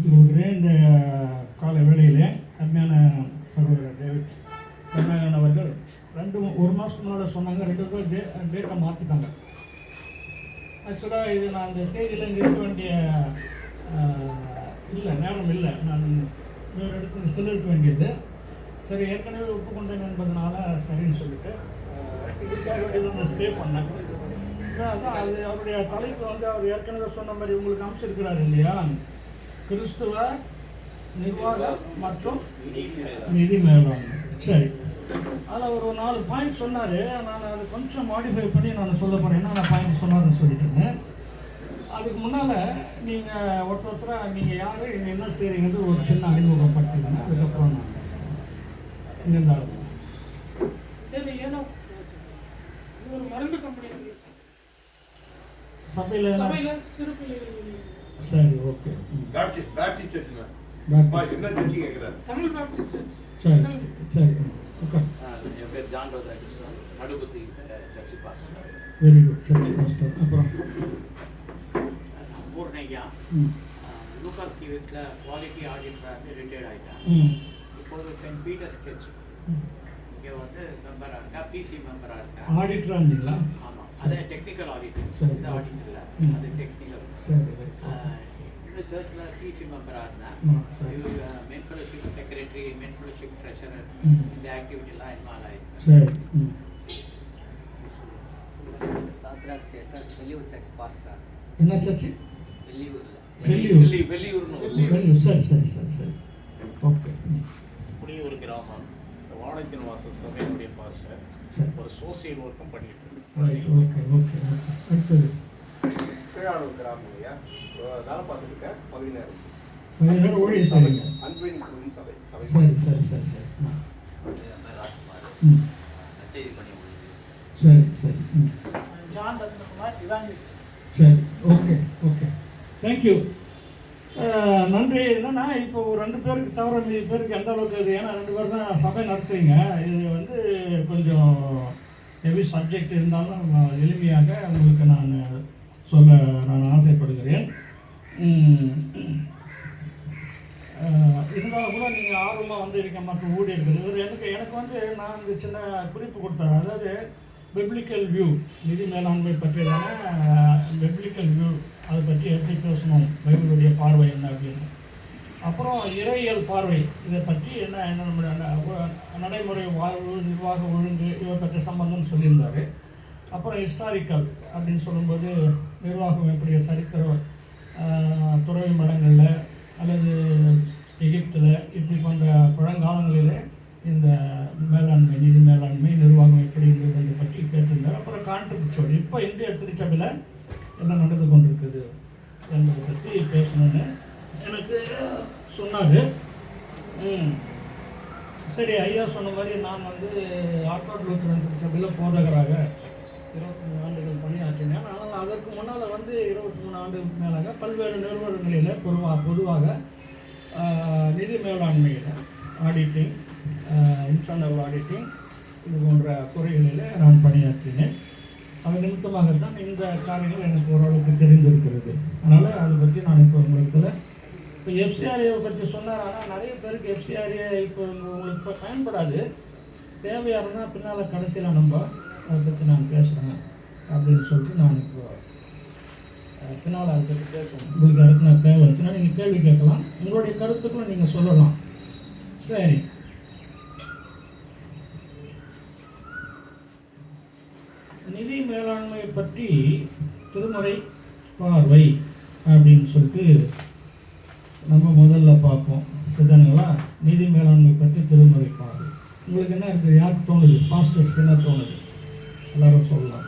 தெரிவித்துக் கொள்கிறேன். இந்த காலை வேளையிலே அருமையான சகோதரர் டேவிட் கருணாகரன் அவர்கள் ஒரு மாதத்துக்கு முன்னால் சொன்னாங்க. 2 பேர் டேட்டை மாற்றிட்டாங்க. ஆக்சுவலாக இது நான் அந்த ஸ்டேஜில் இங்கே இருக்க வேண்டிய நேரம் இல்லை. நான் இன்னொரு இடத்துக்கு சொல்லிருக்க வேண்டியது. சரி, ஏற்கனவே ஒப்புக்கொண்டேன் என்பதனால சரின்னு சொல்லிட்டு இதுக்காக வேண்டியது ஸ்டே பண்ணேன். அதான் அது அவருடைய தலைப்பு அவர் ஏற்கனவே சொன்ன மாதிரி உங்களுக்கு அமைச்சிருக்கிறாரு இல்லையா, கிறிஸ்துவ நிர்வாகம் மற்றும் நிதி மேலாண்மை. சரி, அதில் அவர் ஒரு 4 பாயிண்ட் சொன்னார். நான் அதை கொஞ்சம் மாடிஃபை பண்ணி நான் சொல்ல போகிறேன். என்ன பாயிண்ட் சொன்னார்னு சொல்லிட்டுங்க. அதுக்கு முன்னால் நீங்கள் ஒருத்தராக நீங்கள் யார், நீங்கள் என்ன செய்கிறீங்கிறது ஒரு சின்ன அறிமுகப்படுத்திக்கணும். அதுக்கப்புறம் நான் இங்கிருந்தாலும் ஒரு மருந்து கம்பெனி சபையில் சிறு பிள்ளைகள். சரி, ஓகே. Tamil Baptist search. சரி சரி, ஓகே. என் பேர் John Radhakrishnan, Nadupathi church pastor. Very good, church pastor. அப்புறம் பூர்ணையா லூகாஸ்கி வீட்டில் குவாலிட்டி ஆடிட்டராக ரிட்டையர்ட் ஆகிட்டேன். இப்போது சென்ட் பீட்டர் ஸ்கெட்ச் இங்கே மெம்பராக இருக்கா, பிசி மெம்பராக இருக்கா. ஆடிட்டராக இருந்தீங்களா? ஆமாம், அது டெக்னிக்கல் ஆடிட்டிங். இந்த ஆடிட் இல்லை, அது டெக்னிக்கல். இந்த சர்ச்சில் பிசி மெம்பராக இருந்தேன். மென் ஃபெலோஷிப் செக்ரட்டரி, மென் ஃபெலோஷிப் ட்ரெஷரர், இந்த ஆக்டிவிட்டிலாம் இன்வால்வ் ஆகிருக்கு. Shadrach chaser Velliyur search pastor. என்ன சர்ச்? வெள்ளியூர். சரி சரி சரி சரி, ஓகே. குடியூர் கிராமம், வானத்தின் வாசல் சபையினுடைய பாஸ்டர். ஒரு சோசியல் ஒர்க்கும் பண்ணிட்டு ஓகே ஓகே. அடுத்தது கீழானூர் கிராமம் இல்லையா, வேலை பார்த்துருக்கேன். 17 ஊழிய சபைங்க. அன்பின் குழுவின் சபை. சரி சரி சரி சரி. நற்செய்தி பணி முடிஞ்சு. சரி சரி. John Rathnakumar, evangelist. சரி, ஓகே ஓகே, தேங்க்யூ. நன்றி. என்னன்னா இப்போ 2 பேருக்கு தவிர மீதி பேருக்கு எந்த அளவுக்கு இது, ஏன்னா 2 பேர் தான் சபை நடத்துறீங்க. இது கொஞ்சம் ஹெவி சப்ஜெக்ட் இருந்தாலும் எளிமையாக உங்களுக்கு நான் சொல்ல ஆசைப்படுகிறேன். இருந்தாலும் கூட நீங்கள் ஆர்வமாக இருக்க மற்ற ஊழியர்கள் எனக்கு நான் சின்ன குறிப்பு கொடுத்தேன். அதாவது பிப்ளிக்கல் வியூ, நிதி மேலாண்மை பற்றியதான பிப்ளிக்கல் வியூ, அதை பற்றி எப்படி பேசணும், பைபிளுடைய பார்வை என்ன அப்படின்னு. அப்புறம் இறையியல் பார்வை, இதை பற்றி என்ன நடைமுறை வாழ்வு, நிர்வாக ஒழுங்கு, இதை பற்றி சம்பந்தம் சொல்லியிருந்தார். அப்புறம் ஹிஸ்டாரிக்கல் அப்படின்னு சொல்லும்போது நிர்வாகம் எப்படி சரித்திர துறவி மடங்களில் அல்லது எகிப்தில் இப்படி போன்ற பழங்காலங்களில் இந்த மேலாண்மை, நிதி மேலாண்மை, நிர்வாகம் எப்படி இருந்ததை பற்றி கேட்டிருந்தார். அப்புறம் கான்ட்ரிபியூஷன், இப்போ இந்திய திருச்சபையில் என்ன நடந்து கொண்டிருக்குது என்பதை பற்றி பேசணும்னு எனக்கு சொன்னார். சரி, ஐயா சொன்ன மாதிரி நான் ஆர்த்தோடாக்ஸ் லூத்தரன் திருச்சபையில் போதகராக 23 ஆண்டுகள் பணியாற்றினேன். ஆனால் அதற்கு முன்னால் 23 ஆண்டுகளுக்கு மேலாக பல்வேறு நிறுவனங்களில் பொதுவாக நிதி மேலாண்மையில் ஆடிட்டிங், இன்டர்னல் ஆடிட்டிங், இது போன்ற துறைகளில் நான் பணியாற்றினேன். அது நிமித்தமாகத்தான் இந்த காரியங்கள் எனக்கு ஓரளவுக்கு தெரிந்திருக்கிறது. அதனால் அதை பற்றி நான் இப்போ உங்களுக்கு இப்போ எஃப்சிஆர்ஏவை பற்றி சொன்னார். ஆனால் நிறைய பேருக்கு எஃப்சிஆர்ஏ இப்போ உங்களுக்கு இப்போ பயன்படாது. தேவையாக இருந்தால் பின்னால் கடைசியில் நம்ம அதை பற்றி நான் பேசுகிறேன் அப்படின்னு சொல்லிட்டு நான் இப்போ பின்னால் அதை பற்றி பேசுகிறேன். உங்களுக்கு அதுக்கு நான் தேவை இருக்குன்னா நீங்கள் கேள்வி கேட்கலாம், உங்களுடைய கருத்துக்களும் நீங்கள் சொல்லலாம். சரி, நிதி மேலாண்மை பற்றி திருமறை பார்வை அப்படின்னு சொல்லிட்டு நம்ம முதல்ல பார்ப்போம். சரிதானுங்களா? நிதி மேலாண்மை பற்றி திருமறை பார்வை. உங்களுக்கு என்ன இருக்குது? யாருக்கு தோணுது? பாஸ்டர்ஸ்க்கு என்ன தோணுது? எல்லாரும் சொல்லலாம்.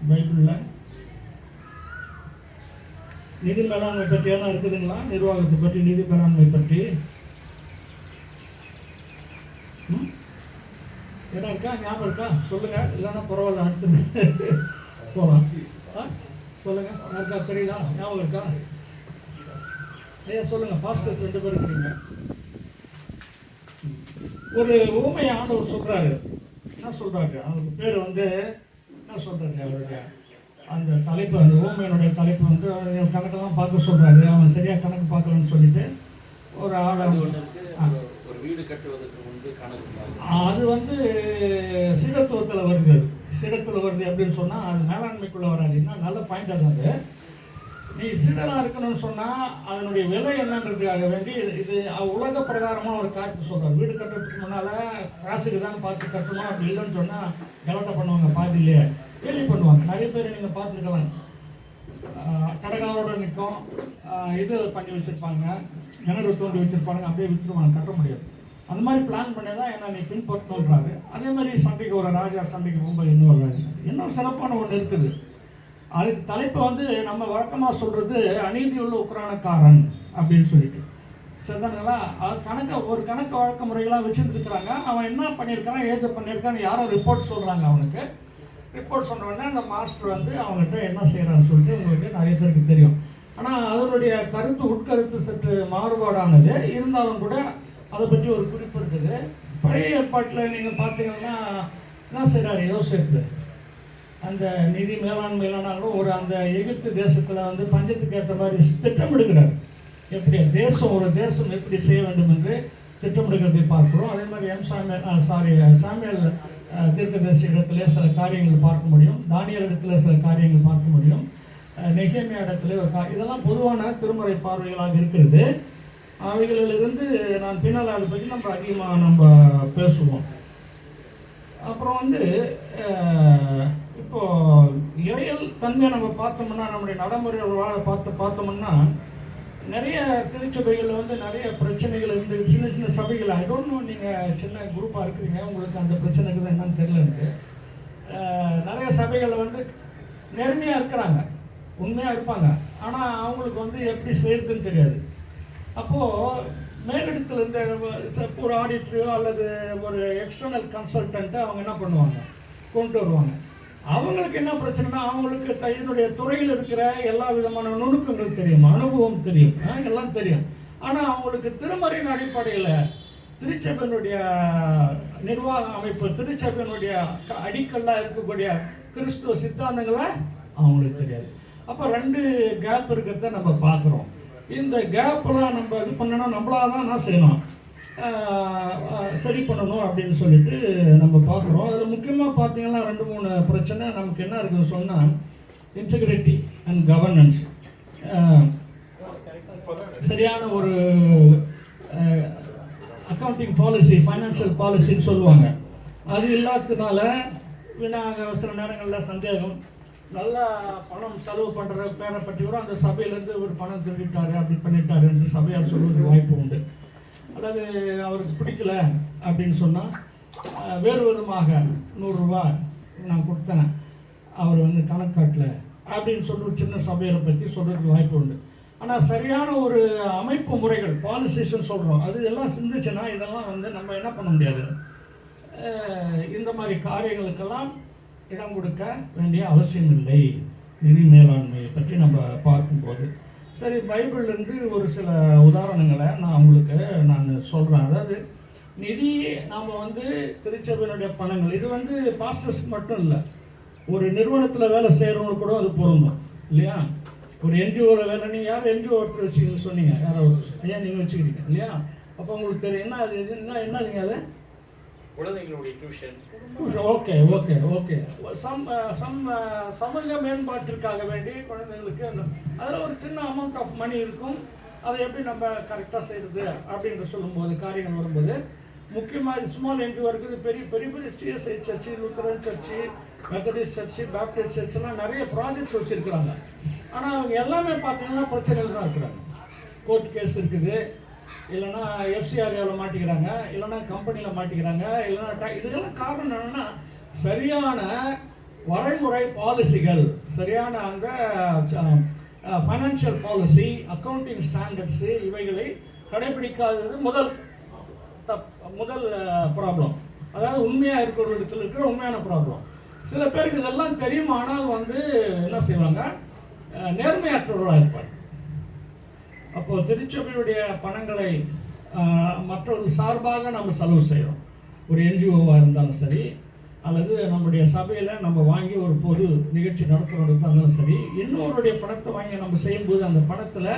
பைபிளில் நிதி மேலாண்மை பற்றி என்ன இருக்குதுங்களா? நிர்வாகத்தை பற்றி, நிதி மேலாண்மை பற்றி என்ன இருக்கா? ஞாபகம் இருக்கா? சொல்லுங்கள். இல்லைன்னா பரவாயில்ல, அடுத்து போகலாம். சொல்லுங்கள், யாருக்கா தெரியுதா? ஞாபகம் இருக்கா? ஐயா சொல்லுங்கள். பாஸ்டர்ஸ் 2 பேர் இருக்கீங்க. ஒரு ஊமையை ஆண்டவர் சொல்கிறாரு. என்ன சொல்கிறாரு? அவருக்கு பேர் என்ன சொல்கிறாரு? அவருடைய அந்த தலைப்பு, அந்த ஊமையினுடைய தலைப்பு வந்து கணக்கெல்லாம் பார்க்க சொல்கிறாரு. அவன் சரியாக கணக்கு பார்க்கலன்னு சொல்லிட்டு ஒரு ஆளை ஒரு வீடு கட்டுவதற்கு முன்பு கணக்கு அது வந்து சீடத்துவத்தில் வருது. சீடத்தில் வருது அப்படின்னு சொன்னால் அது மேலாண்மைக்குள்ளே வராதுன்னா நல்ல பாயிண்டாக தான் அது. நீ சீடனாக இருக்கணும்னு சொன்னால் அதனுடைய விலை என்னன்றதுக்காக வேண்டி இது உலக பிரகாரமாக ஒரு காட்டு சொல்கிறார். வீடு கட்டுறதுக்கு முன்னால் காசுக்கு தான் பார்த்து கட்டணும், அப்படி இல்லைன்னு சொன்னால் கலட்டை பண்ணுவாங்க, பாதியிலே கேள்வி பண்ணுவாங்க. நிறைய பேர் நீங்கள் பார்த்துருக்கலாம், கடைக்காரோட நிற்கும், இது பண்ணி வச்சுருப்பாங்க, கிணறு தோண்டி வச்சுருப்பாங்க, அப்படியே விற்றுருவாங்க, கட்ட முடியாது. அந்த மாதிரி பிளான் பண்ணி தான் என்ன நீ பின்பற்றணுன்றாரு. அதே மாதிரி சண்டைக்கு ஒரு ராஜா சண்டைக்கு போகும்போது இன்னொரு சிறப்பான ஒன்று இருக்குது. அதுக்கு தலைப்பை வந்து நம்ம வழக்கமாக சொல்கிறது அநீதி உள்ள உக்ரானக்காரன் அப்படின்னு சொல்லிட்டு சரிதானுங்களா. அது ஒரு கணக்கு வழக்க முறைகளாக வச்சுருந்துருக்குறாங்க. அவன் என்ன பண்ணியிருக்கான், ஏது பண்ணியிருக்கான்னு யாரோ ரிப்போர்ட் சொல்கிறாங்க. அவனுக்கு ரிப்போர்ட் சொன்னோடனே அந்த மாஸ்டர் வந்து அவங்ககிட்ட என்ன செய்கிறான்னு சொல்லிட்டு உங்களுக்கு நிறைய பேருக்கு தெரியும். ஆனால் அதனுடைய உட்கருத்து சற்று மாறுபாடானது இருந்தாலும் கூட அதை பற்றி ஒரு குறிப்பு இருக்குது. பழைய ஏற்பாட்டில் நீங்கள் பார்த்தீங்கன்னா என்ன செய்கிறாரு யோசேப்பு, அந்த நிதி மேலாண்மையிலானாலும் ஒரு அந்த எகிப்து தேசத்தில் வந்து பஞ்சத்துக்கு ஏற்ற மாதிரி திட்டமிடுகிறார். எப்படி ஒரு தேசம் எப்படி செய்ய வேண்டும் என்று திட்டமிடுகிறதை பார்க்கிறோம். அதே மாதிரி சாமியல் தீர்க்கதரிசி இடத்துல சில காரியங்கள் பார்க்க முடியும், தானியல் இடத்துல சில காரியங்கள் பார்க்க முடியும், நெகேமியா இடத்துல இதெல்லாம் பொதுவான திருமுறை பார்வைகளாக இருக்கிறது. அவைகளிலிருந்து நான் பின்னால் அதை பற்றி நம்ம அதிகமாக பேசுவோம். அப்புறம் வந்து இப்போது இறையல் தன்மையை நம்ம பார்த்தோம்னா, நம்முடைய நடைமுறைகள் பார்த்தோம்னா நிறைய திருச்சபைகளில் வந்து நிறைய பிரச்சனைகள் இருந்து சின்ன சின்ன சபைகள், ஐ டோன்ட் நோ, நீங்கள் சின்ன குரூப்பாக இருக்கிறீங்க, உங்களுக்கு அந்த பிரச்சனைகள் என்னன்னு தெரியல எனக்கு. நிறைய சபைகளில் வந்து நேர்மையாக இருக்கிறாங்க, உண்மையாக இருப்பாங்க, ஆனால் அவங்களுக்கு வந்து எப்படி செய்யறதுன்னு தெரியாது. அப்போது மேலிடத்தில் இருந்த ஒரு ஆடிட்டரையோ அல்லது ஒரு எக்ஸ்டர்னல் கன்சல்டண்ட்டை அவங்க என்ன பண்ணுவாங்க, கொண்டு வருவாங்க. அவங்களுக்கு என்ன பிரச்சனைனா, அவங்களுக்கு இதனுடைய துறையில் இருக்கிற எல்லா விதமான நுணுக்கங்கள் தெரியும், அனுபவம் தெரியும், எல்லாம் தெரியும். ஆனால் அவங்களுக்கு திருமறையின் அடிப்படையில் திருச்சபையினுடைய நிர்வாக அமைப்பு, திருச்சபையினுடைய அடிக்கல்லாக இருக்கக்கூடிய கிறிஸ்துவ சித்தாந்தங்களை அவங்களுக்கு தெரியாது. அப்போ 2 கேப் இருக்கிறத நம்ம பார்க்குறோம். இந்த கேப்பெல்லாம் நம்ம இது பண்ணணும், நம்மளாக தான் என்ன செய்யணும், சரி பண்ணணும் அப்படின்னு சொல்லிட்டு நம்ம பார்க்குறோம். அதில் முக்கியமாக பார்த்தீங்கன்னா 2-3 பிரச்சனை நமக்கு என்ன இருக்குதுன்னு சொன்னால், இன்டெகிரிட்டி அண்ட் கவர்னன்ஸ், சரியான ஒரு அக்கௌண்டிங் பாலிசி, ஃபைனான்ஷியல் பாலிசின்னு சொல்லுவாங்க, அது இல்லாததுனால சில நேரங்களில் சந்தேகம், நல்லா பணம் செலவு பண்ணுற பேரை பற்றி கூட அந்த சபையிலேருந்து ஒரு பணம் திருடிட்டாரு, அப்படி பண்ணிட்டாரு என்று சபையால் சொல்வதற்கு வாய்ப்பு உண்டு. அல்லது அவருக்கு பிடிக்கல அப்படின்னு சொன்னால் வேறு விதமாக 100 ரூபா நான் கொடுத்தேன், அவர் வந்து கணக்காட்டல அப்படின்னு சொல்லி ஒரு சின்ன சபையை பற்றி சொல்கிறதுக்கு வாய்ப்பு உண்டு. ஆனால் சரியான ஒரு அமைப்பு முறைகள், பாலிசிஸ்ன்னு சொல்கிறோம், அது எல்லாம் சிந்திச்சுன்னா இதெல்லாம் வந்து நம்ம என்ன பண்ண முடியாது, இந்த மாதிரி காரியங்களுக்கெல்லாம் இடம் கொடுக்க வேண்டிய அவசியம் இல்லை. நிதி மேலாண்மையை பற்றி நம்ம பார்க்கும்போது சரி, பைபிள்லேருந்து ஒரு சில உதாரணங்களை நான் உங்களுக்கு சொல்கிறேன். அதாவது நிதி நாம் வந்து திருச்சபையினுடைய பணங்கள், இது வந்து பாஸ்டர்ஸ்க்கு மட்டும் இல்லை, ஒரு நிறுவனத்தில் வேலை செய்கிறவங்களுக்கு கூட அது பொருந்தும் இல்லையா. ஒரு என்ஜிஓவில் வேலை, நீங்கள் யார் என்ஜிஓ ஒருத்தர் வச்சுக்கிங்கன்னு சொன்னீங்க, யாராவது ஐயா நீங்கள் வச்சுக்கிறீங்க இல்லையா. அப்போ உங்களுக்கு தெரியும் என்ன அது என்ன நீங்கள் அதை குழந்தைகளுடைய டியூஷன், ஓகே ஓகே ஓகே சமூக மேம்பாட்டிற்காக வேண்டி குழந்தைங்களுக்கு அதில் ஒரு சின்ன அமௌண்ட் ஆஃப் மணி இருக்கும். அதை எப்படி நம்ம கரெக்டாக செய்கிறது அப்படின்ற சொல்லும்போது காரியங்கள் வரும்போது முக்கியமாக ஸ்மால் என்ஜிஓ இருக்குது, பெரிய பெரிய பெரிய CSI church, Lutheran church, Methodist church, Baptist சர்ச்செல்லாம் நிறைய ப்ராஜெக்ட்ஸ் வச்சுருக்குறாங்க. ஆனால் அவங்க எல்லாமே பார்த்தீங்கன்னா பிரச்சனைகள் தான் இருக்கிறாங்க. கோர்ட் கேஸ் இருக்குது, இல்லைன்னா எஃப்சிஆர்ஏவில் மாட்டிக்கிறாங்க, இல்லைன்னா கம்பெனியில் மாட்டிக்கிறாங்க, இல்லைன்னா இதெல்லாம் காரணம் என்னென்னா சரியான வரைமுறை பாலிசிகள், சரியான அந்த ஃபைனான்ஷியல் பாலிசி, அக்கௌண்டிங் ஸ்டாண்டர்ட்ஸு இவைகளை கடைபிடிக்காதது முதல் ப்ராப்ளம். அதாவது உண்மையாக இருக்கிற இடத்துல இருக்கிற உண்மையான ப்ராப்ளம். சில பேருக்கு இதெல்லாம் தெரியும், ஆனால் வந்து என்ன செய்வாங்க, நேர்மையற்றவர்களாக இருப்பாங்க. அப்போது திருச்சபையுடைய பணங்களை மற்றொரு சார்பாக நம்ம செலவு செய்கிறோம். ஒரு என்ஜிஓவாக இருந்தாலும் சரி, அல்லது நம்முடைய சபையில் நம்ம வாங்கி ஒரு பொது நிகழ்ச்சி நடத்துறது இருந்தாலும் சரி, இன்னொருடைய பணத்தை வாங்கி நம்ம செய்யும்போது அந்த பணத்தில்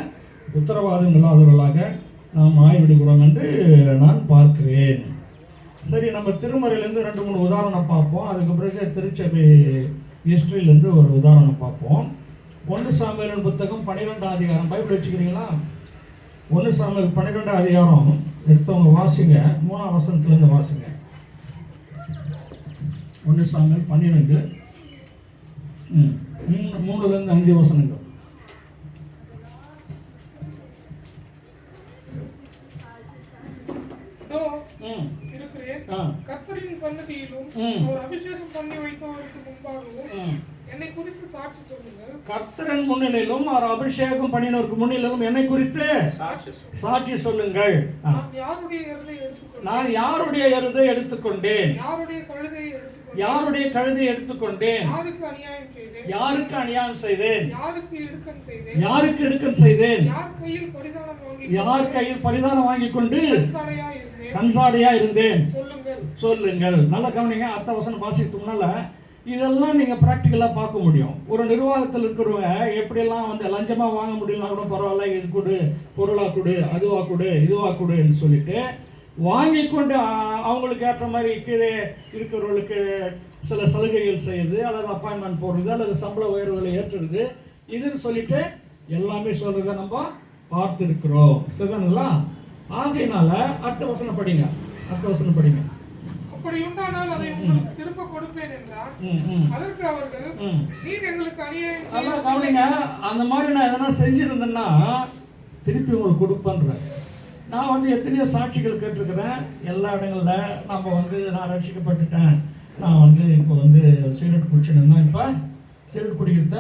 உத்தரவாதம் இல்லாதவர்களாக நாம் ஆய்விடுகிறோம் என்று நான் பார்க்கிறேன். சரி, நம்ம திருமறையிலேருந்து 2-3 உதாரணம் பார்ப்போம். அதுக்கு பிறகு திருச்சபை ஹிஸ்ட்ரியிலேருந்து ஒரு உதாரணம் பார்ப்போம். 1 சாமுவேல் புத்தகம் 12ஆம் அதிகாரம். பைபிள் வச்சுக்கிறீங்களா? 1 சாமுவேல் 12ஆம் அதிகாரம் எடுத்தவங்க வாசிங்க. 3ஆம் வசனத்துலேருந்து வாசிங்க. 1 சாமுவேல் 12 3-5 வசனங்கள். இருக்கிறேன். கர்த்தரின் சன்னதியிலும் அவர் அபிஷேகம் பண்ணி வைத்தவருக்கு முன்பாகவும் என்னை குறித்து சாட்சி சொல்லுங்கள். கர்த்தரின் முன்னிலையிலும் அவர் அபிஷேகம் பண்ணினவருக்கு முன்னிலையிலும் என்னை குறித்து சாட்சி சொல்லுங்கள். நான் யாருடைய எருதை எடுத்துக்கொண்டேன், யாருடைய கழுதை எடுத்துக்கொண்டேன், யாருக்கு அநியாயம் செய்தேன், யாருக்கு இடுக்கண் செய்தேன், யார் கையில் பரிதானம் வாங்கி கொண்டு கண்சாடையா இருந்தேன் சொல்லுங்கள். நல்லா கவனிங்க. அர்த்த வசனம் வாசித்தோம்னால இதெல்லாம் நீங்கள் ப்ராக்டிக்கலாக பார்க்க முடியும். ஒரு நிர்வாகத்தில் இருக்கிறவங்க எப்படியெல்லாம் வந்து லஞ்சமாக வாங்க முடியலனா கூட பரவாயில்ல, இது கொடு, பொருளாக கொடு, அதுவாக கொடு, இதுவாக கொடுன்னு சொல்லிட்டு வாங்கி கொண்டு அவங்களுக்கு ஏற்ற மாதிரி கீழே இருக்கிறவர்களுக்கு சில சலுகைகள் செய்யுது, அல்லது அப்பாயின்மெண்ட் போடுறது, அல்லது சம்பள உயர்வுகளை ஏற்றுறது, இதுன்னு சொல்லிட்டு எல்லாமே சொல்கிறத நம்ம பார்த்துருக்குறோம். சரிதானுங்களா? ஆகையினால அடுத்த வசனம் படிங்க. அப்படி உண்டானால் அதை உங்களுக்கு திரும்ப கொடுப்பேன் என்றார். அதற்கு அவர்கள், நீர் எங்களுக்கு அநியாயம் செய்ய கவனிங்க. அந்த மாதிரி நான் எதனா செஞ்சிருந்தேன்னா திருப்பி உங்களுக்கு கொடுப்பேன்றேன். நான் வந்து எத்தனையோ சாட்சிகள் கேட்டிருக்கிறேன். எல்லா இடங்களில் நம்ம வந்து நான் ரட்சிக்கப்பட்டுட்டேன், நான் வந்து இப்போ வந்து சிகரெட் குடிச்சுன்னு இப்போ சிகரெட் குடிக்கிறத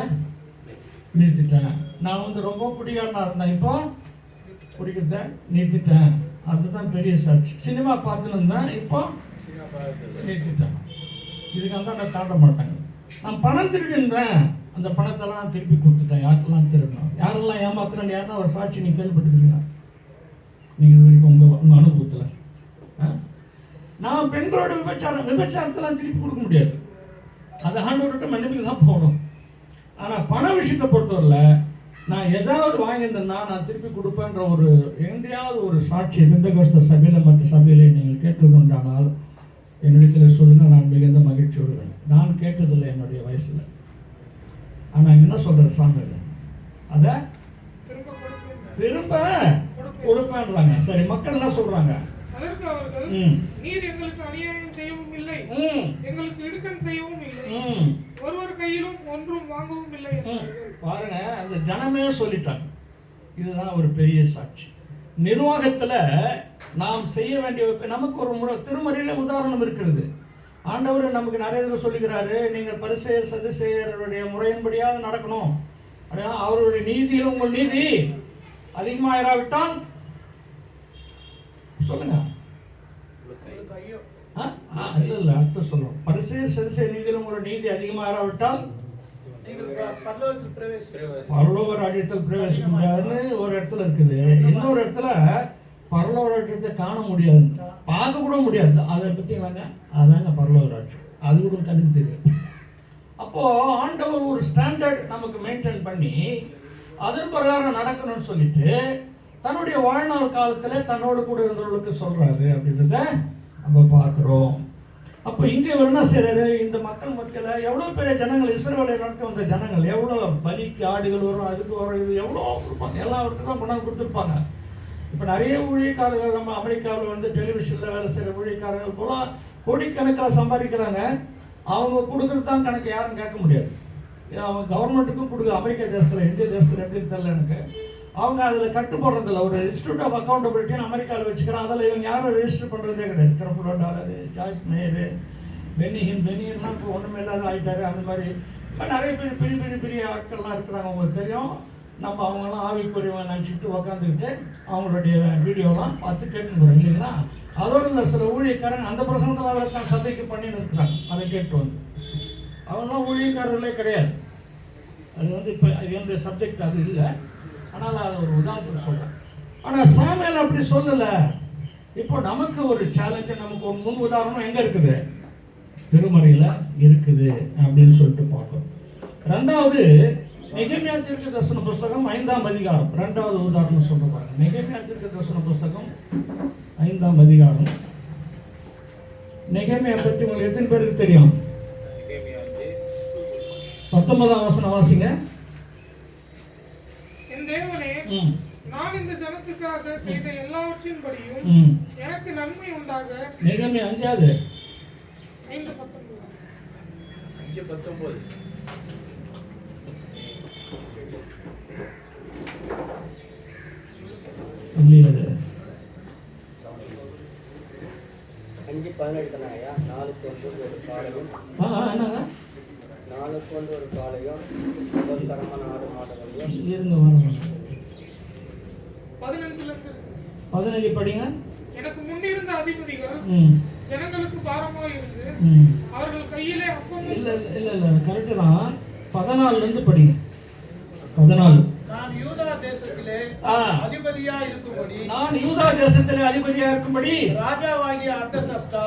நிறுத்திட்டேன், நான் வந்து ரொம்ப குடிகாரனாக இருந்தேன், இப்போ குடிக்கிறத நிறுத்திட்டேன். அதுதான் பெரிய சாட்சி. சினிமா பார்த்துன்னு இருந்தேன், இப்போ நிறுத்திட்டேன். இதுக்காக தான் நான் தாண்ட மாட்டாங்க. நான் பணம் திருடின்றேன், அந்த பணத்தெல்லாம் திருப்பி கொடுத்துட்டேன். யாருக்கெல்லாம் திருடணும், யாரெல்லாம் ஏமாத்துறேன், யாருன்னா ஒரு சாட்சி நீங்கள் கேள்விப்பட்டுக்கிறீங்க நீங்கள் இது வரைக்கும் உங்கள் அனுபவத்தில்? நான் பெண்களோட விபச்சாரத்தெல்லாம் திருப்பி கொடுக்க முடியாது, அதை ஆண்டவர்கிட்ட மன்னிப்புக்கு தான் போகணும். ஆனால் பண விஷயத்தை பொறுத்தவரையில் நான் ஏதாவது வாங்கியிருந்தேன்னா நான் திருப்பி கொடுப்பேன்ற ஒரு எங்கேயாவது ஒரு சாட்சி பெந்தெகோஸ்தே சபையில் மற்ற சபையிலே நீங்கள் கேட்டதுண்டானால் என்னிடத்தில் சொல்லுங்கள், நான் மிகுந்த மகிழ்ச்சி விடுவேன். நான் கேட்டதில்லை என்னுடைய வயசில். ஆனால் என்ன சொல்கிற சாமியில் அதை திரும்ப கொடுப்பேன்றாங்க. சரி, மக்கள் என்ன சொல்கிறாங்க? அதற்கு அவர்கள், நீர் எங்களுக்கு அநியாயம் செய்யவும் இல்லை, எங்களுக்கு இடுக்கண் செய்யவும் இல்லை, ஒருவர் கையிலும் ஒன்றும் வாங்கவும் இல்லை. பாருங்க, அந்த ஜனமே சொல்லிட்டாங்க. இதுதான் ஒரு பெரிய சாட்சி. நிர்வாகத்தில் நாம் செய்ய வேண்டிய நமக்கு ஒரு திருமறையில உதாரணம் இருக்கிறது. ஆண்டவர் நமக்கு நிறைய தடவை சொல்லுகிறாரு, நீங்கள் பரிசேயர் சதுசேயருடைய முறையின்படியாக நடக்கணும். அவருடைய நீதியில் உங்கள் நீதி அதிகமாயிராவிட்டால் சொல்லுங்க. இல்ல அர்த்தம் சொல்லுவோம். பரிசேயர் சதுசேயர் நீதியில் உங்களோட நீதி அதிகமாயிராவிட்டால் பரலோக ராஜ்யத்தில் பிரவேசிக்க முடியாதுன்னு ஒரு இடத்துல இருக்குது. இன்னொரு இடத்துல பரலோக ராஜ்யத்தை காண முடியாது, பார்க்க கூட முடியாது. அதை பற்றிங்களாங்க, அதாங்க பரலோக ராஜ்யம். அது கூட கண்ணுக்கு தெரியாது. அப்போது ஆண்டவர் ஒரு ஸ்டாண்டர்ட் நமக்கு மெயின்டைன் பண்ணி அதன் பிரகாரம் நடக்கணும்னு சொல்லிட்டு தன்னுடைய வாழ்நாள் காலத்தில் தன்னோடு கூட இருந்தவர்களுக்கு சொல்கிறாரு அப்படின்றத நம்ம பார்க்குறோம். அப்போ இங்கே என்ன செய்கிறாரு, இந்த மக்கள் மத்தியில் எவ்வளோ பெரிய ஜனங்கள், இஸ்ரவேலை நடக்க வந்த ஜனங்கள் எவ்வளோ பலிக்கு ஆடுகள் வரும், அதுக்கு வரும், இது எவ்வளோ கொடுப்பாங்க, எல்லாருக்கும் தான் கொண்டாந்து கொடுத்துருப்பாங்க. இப்போ நிறைய ஊழியக்காரர்கள் நம்ம அமெரிக்காவில் வந்து டெலிவிஷனில் வேலை செய்கிற ஊழியக்காரர்கள் போல கோடிக்கணக்கில் சம்பாதிக்கிறாங்க. அவங்க கொடுக்குறது தான் கணக்கு யாரும் கேட்க முடியாது. அவங்க கவர்மெண்ட்டுக்கும் கொடுக்குற அமெரிக்கா தேசத்தில், இந்திய தேசத்தில் எப்படி தெரியல எனக்கு. அவங்க அதில் கட்டு போடுறதில்ல. ஒரு இன்ஸ்டியூட் ஆஃப் அக்கௌண்டபிலிட்டின்னு அமெரிக்காவில் வச்சுக்கிறான். அதில் இவங்க யாரும் ரெஜிஸ்டர் பண்ணுறதே கிடையாது. கிரப்புலோ டாலரு, ஜாய்ஸ் மேயரு, பெனியன்லாம் இப்போ ஒன்றுமே இல்லாத ஆகிட்டாரு. அந்த மாதிரி இப்போ நிறைய பேர் பெரிய பெரிய பெரிய ஆட்கள்லாம் இருக்கிறாங்க. அவங்களுக்கு தெரியும். நம்ம அவங்களாம் ஆவிக்குரியவங்க நினச்சிட்டு உக்காந்துக்கிட்டு அவங்களுடைய வீடியோலாம் பார்த்து கேட்டுன்னு போகிறோம் இல்லைங்களா? அதோடு இல்லை சில ஊழியக்காரங்க அந்த பிரசங்கத்தில் அவரை சபைக்கு பண்ணின்னு இருக்கிறாங்க. அதை கேட்டு வந்து அவங்களாம் ஊழியக்காரர்களே கிடையாது. அது வந்து இப்போ என்னுடைய சப்ஜெக்ட் அது இல்லை. ஆனால் அதை ஒரு உதாரணத்துக்கு சொல்கிறேன். ஆனால் சாமுவேல் அப்படி சொல்லலை. இப்போ நமக்கு ஒரு சேலஞ்சு, நமக்கு ஒரு முன் உதாரணம் எங்கே இருக்குது? திருமறையில் இருக்குது அப்படின்னு சொல்லிட்டு பார்க்கணும். ரெண்டாவது நெகேமியா தீர்க்கதரிசன புஸ்தகம் 5ஆம் அதிகாரம். ரெண்டாவது உதாரணம் சொல்ல பாருங்க. நெகேமியா தீர்க்கதரிசன புஸ்தகம் 5ஆம் அதிகாரம். நெகேமியா பற்றி உங்களுக்கு எத்தனை பேருக்கு தெரியும்? 19ஆம் வசனம் வாசிங்க. என் தேவனே, நான் இந்த ஜனத்துக்காக செய்த எல்லாவற்றின்படியும் எனக்கு நன்மை உண்டாக. நெகேமியா 5வது 5:19 இல்லையாது 5:18 தானேயா? 4 கொண்டு ஒரு காலையும் என்னங்க 4 கொண்டு ஒரு காலையும் ஒரு தரமான ஆடு மாடுகளையும் இருங்க வாங்க 15 15 படிங்க. எனக்கு முன்னிருந்த அதிபதிகள் ஜனங்களுக்கு பாரமாக இருந்து அவர்கள் கையிலே அப்பமும். இல்ல இல்ல இல்ல கரெக்ட் தான். 14 இருந்து படிங்க. 14. நான் யூதா தேசத்திலே அதிபதியா இருக்கும்படி ராஜாவாகிய அர்தசஷ்டா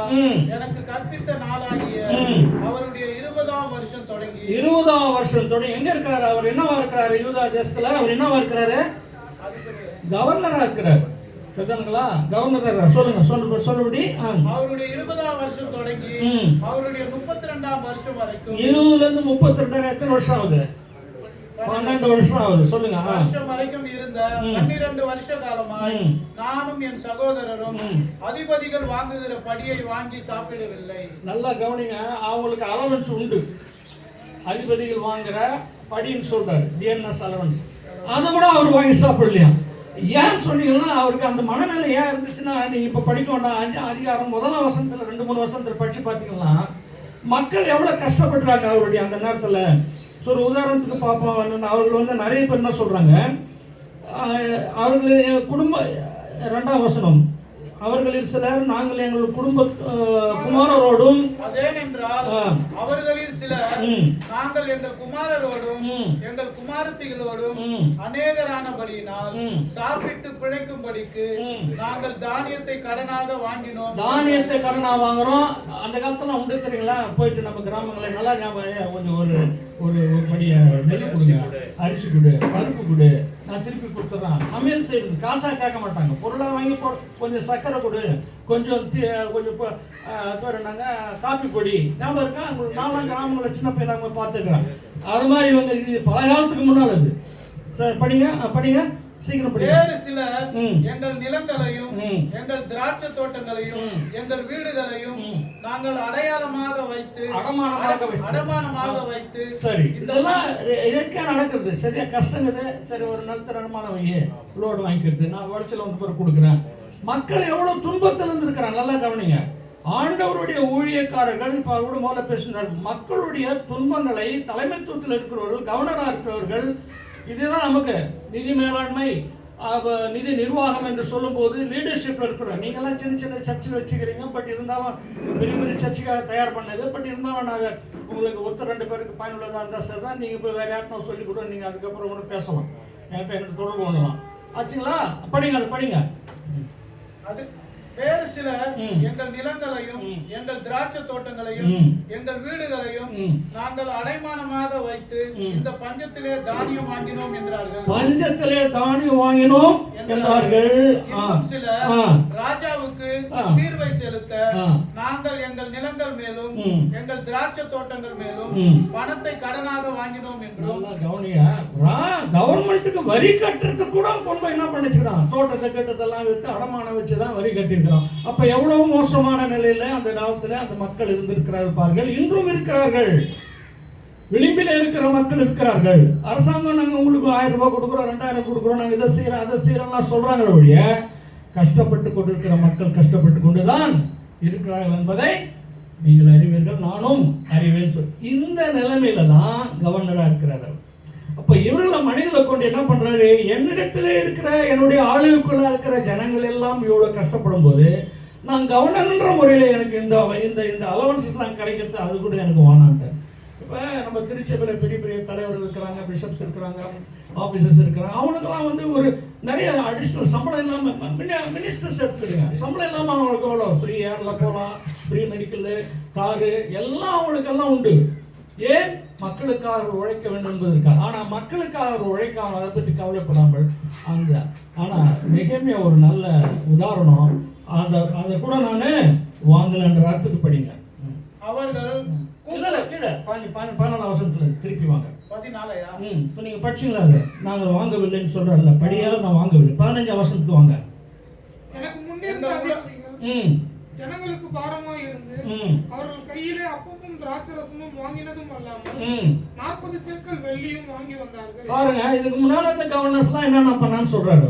எனக்கு கற்பித்த நாளாகிய அவருடைய 20ஆம் வருஷம் தொடங்கி எங்க இருக்கிறாரு? அவர் என்னவா இருக்கிறாரு? யூதா தேசத்துல அவர் என்னவா இருக்கிறாரு? கவர்னரா இருக்கிறாரு. சரிங்களா? கவர்னர் சொல்லுங்க சொல்லுபடி. அவருடைய 20ஆம் வருஷம் தொடங்கி அவருடைய 32ஆம் வருஷம் வரைக்கும். 20ல இருந்து 32 எத்தனை வருஷம் ஆகுது? 12 வருஷம் ஆகுது. சொல்லுங்க. வருஷம் வரைக்கும் இருந்த 12 வருஷ காலமாய் நானும் என் சகோதரரும் அதிபதிகள் வாங்குகிற படியை வாங்கி சாப்பிடவில்லை. நல்லா கவனிங்க. அவங்களுக்கு அலவன்ஸ் உண்டு. அதிபதிகள் வாங்குற படின்னு சொல்றாரு, டிஎன்எஸ் அலவன்ஸ். அதை கூட அவர் வாங்கி சாப்பிடலையா? ஏன் சொன்னீங்கன்னா அவருக்கு அந்த மனநிலை ஏன் இருந்துச்சுன்னா, நீங்க இப்ப படிக்க வேண்டாம். 5ஆம் அதிகாரம் 1ஆம் வசனத்துல 2-3 வசனத்துல படிச்சு பார்த்தீங்கன்னா மக்கள் எவ்வளவு கஷ்டப்படுறாங்க அவருடைய அந்த நேரத்துல. ஒரு உதாரணத்துக்கு பார்ப்போம். அவர்கள் நிறைய பேர் என்ன சொல்றாங்க, அவர்கள் குடும்ப 2ஆம் வசனம், அவர்களில் சிலர் நாங்கள் எங்கள் குடும்ப குமாரரோடும், அதேனென்றால் அவர்களில் சிலர் நாங்கள் எங்கள் குமாரரோடும் எங்கள் குமாரத்திகளோடும் அநேகரானபடியினால் சாப்பிட்டு பிழைக்கும்படிக்கு நாங்கள் தானியத்தை கடனாக வாங்கினோம். தானியத்தை கடனாக வாங்குறோம். அந்த காலத்துல உண்டு தெரியுங்களா? போயிட்டு நம்ம கிராமங்களில் நல்லா கொஞ்சம் ஒரு படி நெல் கொடுங்க, அரிசி கொடு, பருப்பு கொடு, நான் திருப்பி கொடுத்துட்றேன். சமையல் செய்யறது காசா கேட்க மாட்டாங்க. பொருளாக வாங்கி கொஞ்சம் சர்க்கரை கொடு, கொஞ்சம் பேர் என்னங்க காப்பி பொடி. ஞாபகம் இருக்கா? நான்லாம் கிராமங்களை சின்ன பையன் அவங்க பார்த்துக்கிறேன். அது மாதிரி இவங்க இது பல காலத்துக்கு முன்னால் அது. சார் படிங்க சீக்கிரம் படிங்க. வேறு சிலர் எங்கள் நிலங்களையும் எங்கள் திராட்சை தோட்டங்களையும் எங்கள் வீடுகளையும் நாங்கள் அடையாளமாக வைத்து அடமானமாக வைத்து. சரி, இதெல்லாம் இயற்கையா நடக்கிறது. சரியா? கஷ்டங்குது. சரி, ஒரு நிலத்தர அடமானம் வையே, லோடு வாங்கிக்கிறது, நான் உடச்சல வந்து பிறகு கொடுக்குறேன். மக்கள் எவ்வளவு துன்பத்தில் இருந்திருக்கிறாங்க. நல்லா கவனிங்க. ஆண்டவருடைய ஊழியக்காரர்கள் இப்ப கூட முதல்ல பேசினார். மக்களுடைய துன்பங்களை தலைமைத்துவத்தில் இருக்கிறவர்கள், கவர்னராக இருக்கிறவர்கள், இதுதான் நமக்கு நிதி மேலாண்மை, நிதி நிர்வாகம் என்று சொல்லும் போது லீடர்ஷிப்ல இருக்கிறோம். நீங்கெல்லாம் சின்ன சின்ன சர்ச்சில் வச்சுக்கிறீங்க. பட் இருந்தாலும் பெரிய பெரிய சர்ச்சுக்காக தயார் பண்ணது. பட் இருந்தாலும் நாங்கள் உங்களுக்கு 1-2 பேருக்கு பயனுள்ளதாக இருந்தால் சார் தான் நீங்கள் இப்போ வேற யாருக்கும் சொல்லி கூட நீங்கள் அதுக்கப்புறம் ஒன்று பேசலாம், எனக்கு தொடர்பு கொள்ளலாம். ஆச்சுங்களா? படிங்க. அது வேறு சிலர் எங்கள் நிலங்களையும் எங்கள் திராட்சை தோட்டங்களையும் எங்கள் வீடுகளையும் நாங்கள் அடைமானமாக வைத்து இந்த பஞ்சத்திலே தானியம் வாங்கினோம் என்றார்கள். சிலர் ராஜாவுக்கு தீர்வை செலுத்த நாங்கள் எங்கள் நிலங்கள் மேலும் எங்கள் திராட்சை தோட்டங்கள் மேலும் பணத்தை கடனாக வாங்கினோம் என்றும். கவர்மெண்ட்டுக்கு வரி கட்டுறதுக்கு கூட கொண்டு என்ன பண்ணிச்சுக்கிறான், தோட்டத்தை கட்டத்தெல்லாம் வித்து அடமானம் வச்சுதான் வரி கட்டிருக்கிறான். அப்ப எவ்வளவு மோசமான நிலையில அந்த காலத்துல அந்த மக்கள் இருந்திருக்கிறார்கள், இன்றும் இருக்கிறார்கள். விளிம்பில் இருக்கிற மக்கள் இருக்கிறார்கள். அரசாங்கம் நாங்க உங்களுக்கு 1000 ரூபாய் கொடுக்குறோம், 2000 கொடுக்குறோம், நாங்க இதை செய்யறோம் அதை செய்யறோம்லாம் சொல்றாங்க ஒழிய கஷ்டப்பட்டு கொண்டிருக்கிற மக்கள் கஷ்டப்பட்டு கொண்டுதான் இருக்கிறார்கள் என்பதை நீங்கள் அறிவீர்கள், நானும் அறிவேன். இந்த நிலைமையில தான் கவர்னரா இருக்கிறார்கள். அப்ப இவர்களை மனிதர்களை கொண்டு என்ன பண்றாரு, என்னிடத்திலே இருக்கிற என்னுடைய ஆளுக்குள்ள இருக்கிற ஜனங்கள் எல்லாம் இவ்வளவு கஷ்டப்படும் போது நான் கவர்னர்ன்ற முறையில எனக்கு இந்த அலவன்சஸ் எல்லாம் கிடைக்கிறது அது கூட எனக்கு வானான்ட்டேன். இப்ப நம்ம திருச்சியில் பெரிய பெரிய தலைவர்கள் இருக்கிறாங்க, பிஷப்ஸ் இருக்கிறாங்க, ஆபீசர்ஸ் இருக்கிறாங்க. அவனுக்கெல்லாம் ஒரு நிறைய அடிஷனல் சம்பளம் இல்லாம மினிஸ்டர்ஸ் எடுத்துருங்க, சம்பளம் இல்லாம அவங்களுக்கு எவ்வளோ ஃப்ரீ ஏர்ல போகலாம், ஃப்ரீ மெடிக்கலு, காரு எல்லாம் அவங்களுக்கெல்லாம் உண்டு. ஏன்? மக்களுக்காக உழைக்க வேண்டும் என்பதற்காக. ஆனால் மக்களுக்காக உழைக்காமல் அதை பற்றி கவலைப்படாமல் அந்த ஆனால் நெகேமியா ஒரு நல்ல உதாரணம். அதை கூட நான் வாங்கலன்ற அர்த்தத்துக்கு படிங்க. அவர்கள் இல்லை கீழே 14 வசனத்தில் திருப்பி வாங்க. 14 இப்போ நீங்கள் படிச்சிங்களா? அது நாங்கள் வாங்கவில்லைன்னு சொல்கிறதில்ல, படியால் நான் வாங்கவில்லை. 15 வசனத்துக்கு வாங்க. எனக்கு முன்னிருந்த அதிகாரிகள் ஜனங்களுக்கு பாரமாய் இருந்து அவர்கள் கையிலே அப்பமும் திராட்சரசமும் வாங்கினதும் அல்லாமல் 40 சேக்கல் வெள்ளியும் வாங்கி வந்தார்கள். பாருங்க, இதுக்கு முன்னால இந்த கவர்னர்ஸ்லாம் என்னென்ன பண்ணான்னு சொல்றாரு.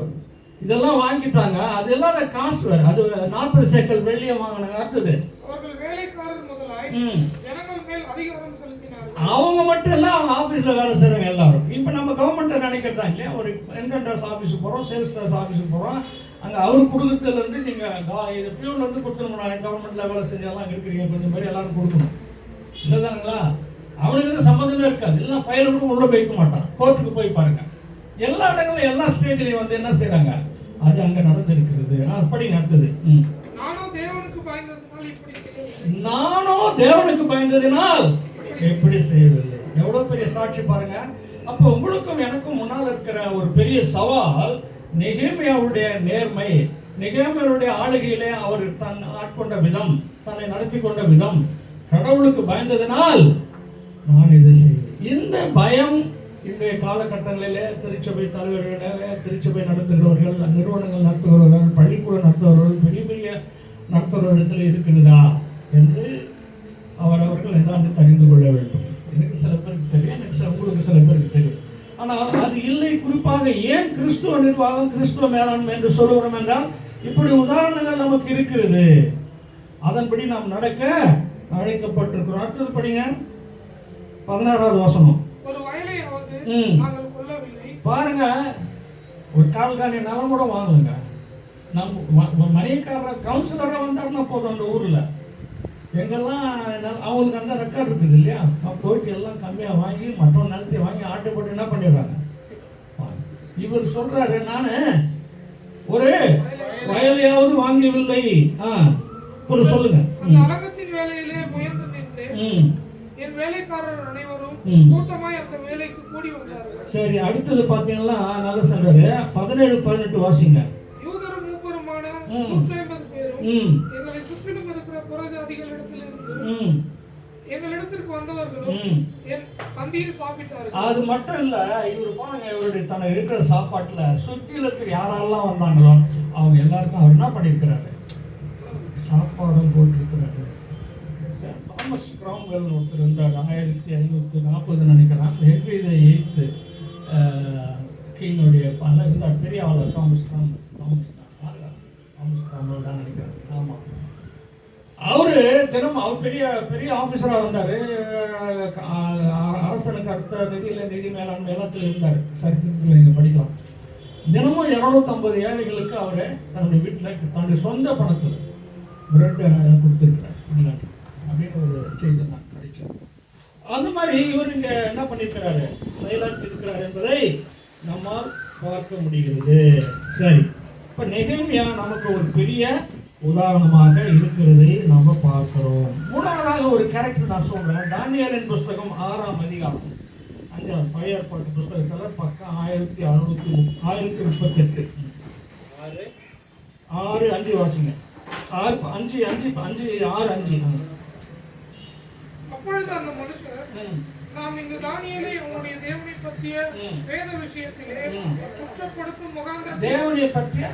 இதெல்லாம் வாங்கிட்டாங்க, அது எல்லாம் காசு வேறு. அது 40 சேக்கல் வெள்ளியை வாங்கினாங்க. அடுத்தது அவர்கள் வேலைக்காரர் முதலாய் ஜனங்கள் மேல் அதிகாரம் செலுத்தினார்கள். அவங்க மட்டும் இல்லை, அவங்க ஆஃபீஸில் வேலை செய்கிறவங்க எல்லாரும். இப்போ நம்ம கவர்மெண்ட்டை நினைக்கிறதா இல்லையா? ஒரு இன்கம் டேக்ஸ் ஆஃபீஸுக்கு போகிறோம், சேல்ஸ் டேக்ஸ் ஆஃபீஸுக்கு போகிறோம். அங்கே அவர் கொடுக்குறதுலேருந்து நீங்கள் இது பியூன்லேருந்து கொடுத்துருந்தோம். கவர்மெண்ட்டில் வேலை செஞ்செல்லாம் அங்கே இருக்கிறீங்க, கொஞ்சம் மாதிரி எல்லாரும் கொடுக்கணும். இல்லைதானுங்களா? அவனுக்கு சம்மந்தமே இருக்காது. இல்லை ஃபைல் கூட உள்ளே வைக்க மாட்டான். கோர்ட்டுக்கு போய் பாருங்க. எல்லா இடங்களும் எல்லா ஸ்டேட்லையும் வந்து என்ன செய்கிறாங்க, அது அங்கே நடந்திருக்கிறது. அப்படி நடந்தது. நானோ தேவனுக்கு பயந்ததினால் எப்படி செய்யவில்லை. எவ்வளோ பெரிய சாட்சி பாருங்க. அப்போ உங்களுக்கும் எனக்கும் முன்னால் இருக்கிற ஒரு பெரிய சவால் நெகேமியாவுடைய நேர்மை, நெகேமியாவுடைய ஆளுகையிலே அவர் தன் ஆட்கொண்ட விதம், தன்னை நடத்தி கொண்ட விதம், கடவுளுக்கு பயந்ததினால் நான் இதை செய்வேன். இந்த பயம் இன்றைய காலகட்டங்களிலே திருச்சபை தலைவர்களே, திருச்சபை நடத்துகிறவர்கள், நிறுவனங்கள் நடத்துகிறவர்கள், பள்ளிக்கூடம் நடத்துகிறவர்கள், பெரிய பெரிய நடத்துகிறவர்களிடத்தில் இருக்கிறதா என்று அவர்கள் எதாவது தெரிந்து கொள்ள வேண்டும். எனக்கு சில பேருக்கு தெரியும், எனக்கு உங்களுக்கு சில பேருக்கு தெரியும். ஆனால் அது இல்லை. குறிப்பாக ஏன் கிறிஸ்துவ நிர்வாகம், கிறிஸ்துவ மேலாண்மை என்று சொல்லுகிறோம் என்றால் இப்படி உதாரணங்கள் நமக்கு இருக்கிறது. அதன்படி நாம் நடக்க அழைக்கப்பட்டிருக்கிறோம். அடுத்தது படிங்க, 16வது வசனம். ஒரு வயலையாவது நாங்கள் கொல்லவில்லை. பாருங்க, ஒரு கால்காணி நிலம் கூட வாங்கலுங்க. நம்ம மணியக்காரர் கவுன்சிலராக வந்தாருன்னா போதும். அந்த ஊரில் எங்கெல்லாம் அவங்களுக்கு அந்த ரெக்கார்டு இருக்குது இல்லையா? போயிட்டு எல்லாம் கம்மியாக வாங்கி மற்றொரு நிலத்தை வாங்கி ஆட்டை போட்டு என்ன பண்ணிடுறாங்க. இவர் சொல்றாரு, நான் ஒரு வயலையாவது வாங்கவில்லை. சொல்லுங்க. அலங்கத்தின் வேலையிலே முயன்று நின்று என் வேலைக்காரர் அனைவரும் கூட்டமாய் அந்த வேலைக்கு கூடி வந்தார்கள். சரி, அடுத்தது பாத்தீங்கன்னா நல்ல சொல்றாரு. 17-18 வாசிங்க. யூதரும் மூப்பருமான 150 பேரும் எங்களை சுற்றிலும் இருக்கிற புறஜாதிகளிடத்திலிருந்து எங்களிடத்திற்கு வந்தவர்களும் என் பந்தியில் சாப்பிட்டார்கள். அது மட்டும் இல்ல, இவர் பாருங்க, இவருடைய தனக்கு இருக்கிற சாப்பாட்டுல சுற்றில இருக்கிற யாரெல்லாம் வந்தாங்களோ அவங்க எல்லாருக்கும் அவர் என்ன பண்ணிருக்கிறாரு, சாப்பாடும் போட்டிருக்கிறாரு. தாமஸ் கிராம்வெல் ஒருத்தர் இருந்தார், 1540 நினைக்கிறேன். ஹென்ரி the 8th கிங்குடைய இருந்தார், பெரிய ஆளர். தாமஸ் கிராம்வெல் தான் நினைக்கிறேன். ஆமாம், அவரு தினம் அவர் பெரிய பெரிய ஆஃபீஸராக வந்தார். அரசனுக்கு அடுத்த நிதி மேலாண்மை எல்லாத்தில் இருந்தார். சரித்திரத்தில் நீங்கள் படிக்கலாம். தினமும் 250 ஏழைகளுக்கு அவர் தன்னுடைய வீட்டில் தன்னுடைய சொந்த பணத்தில் பிரெட் கொடுத்துருக்கிறார் அப்படின்னு ஒரு செய்தி நான் படித்தேன். அந்த மாதிரி இவர் இங்கே என்ன பண்ணியிருக்கிறாரு, செயலாற்றி இருக்கிறார் என்பதை நம்மால் பார்க்க முடிகிறது. சரி, இப்போ நெகேமியா நமக்கு ஒரு பெரிய உதாரணமாக இருக்கிறதை நம்ம பார்க்கிறோம். மூணாவதாக ஒரு கேரக்டர் நான் சொல்றேன். தானியேலின் புஸ்தகம் 6ஆம் அதிகாரம், பழைய ஏற்பாட்டு புஸ்தகத்தில் பக்கம் 1038. 6:5 வாசிங்க. 6:5. அப்பொழுது அந்த மனுஷர், நாம் இங்கு தானியேலை உங்களுடைய தேவனை பற்றிய வேத விஷயத்திலே குற்றப்படுத்தும் முகாந்திரத்தை, தேவனை பற்றிய